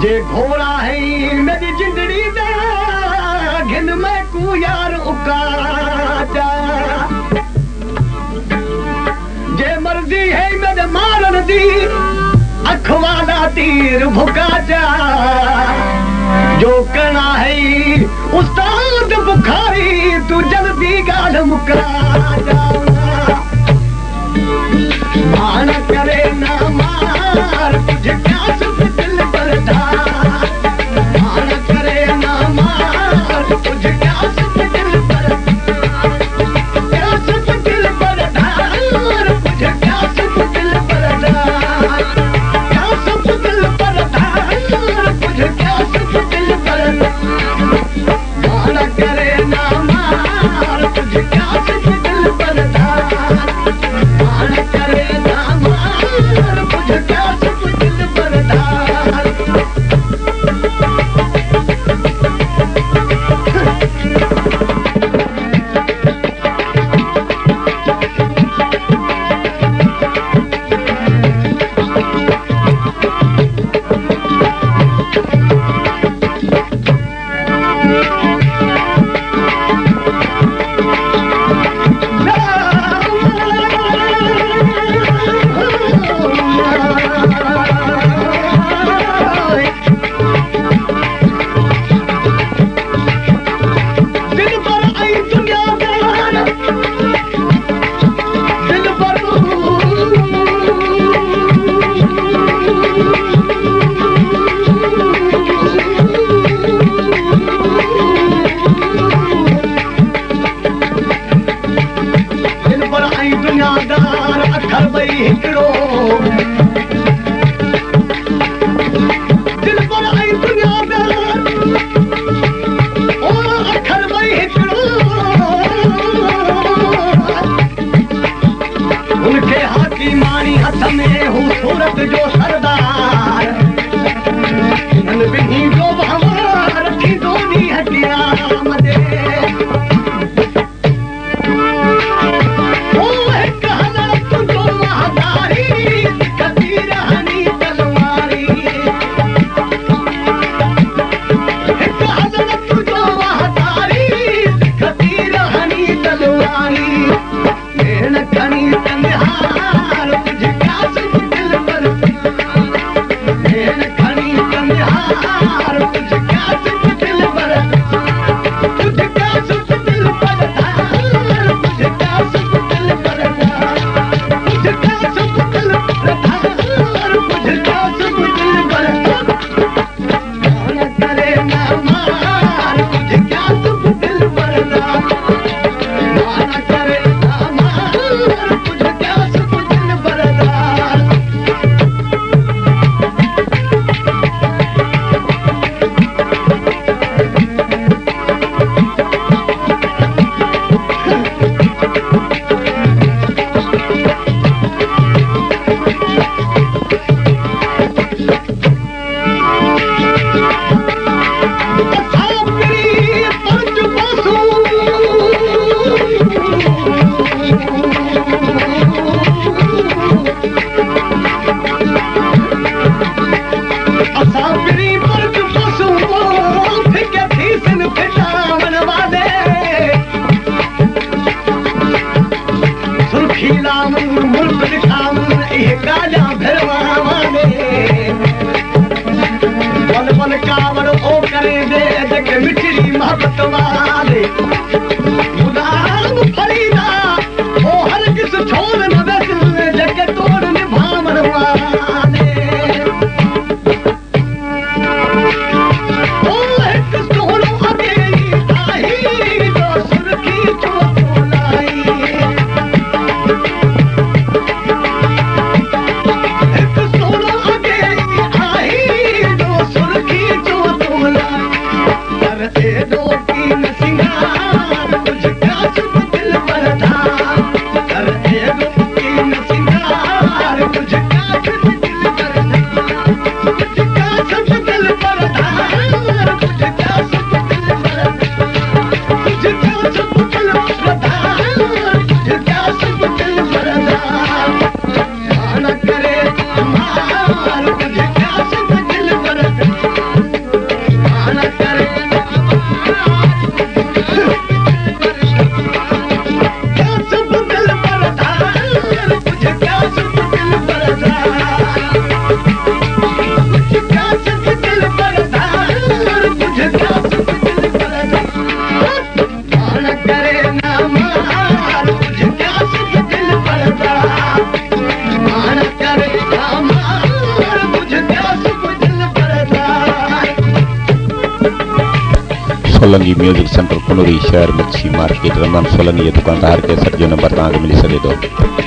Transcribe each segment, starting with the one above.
जे घोड़ा है मेरी जिंदड़ी दा घिन मैं को यार उकाचा जे मर्जी है मेरे मारन दी अखवाला तीर भुकाचा जो करना है उस्ताद बुखारी तू जल्दी गाल मुका माना करे ना मार तुझे क्या सुख दिल पर धार माना करे ना मार तुझे क्या सुख दिल पर क्या सुख दिल पर धार तुझे क्या सुख दिल पर धार क्या सुख दिल पर धार तुझे क्या सुख दिल पर माना करे ना मार तुझे क्या सुख दिल पर धार माना करे ना मार तुझे क्या सुख दिल पर धार मिठड़ी मोहब्बत वाले गुलाम फरीदा सोलंगी म्यूजिक सेंटर पुनूरी शहर मच्छी मार्केट रमन सोलंगी दुकानदार के सर जो नंबर तक मिली सके तो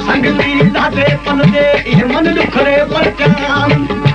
संगती दादे पन दे मन दुखड़े पर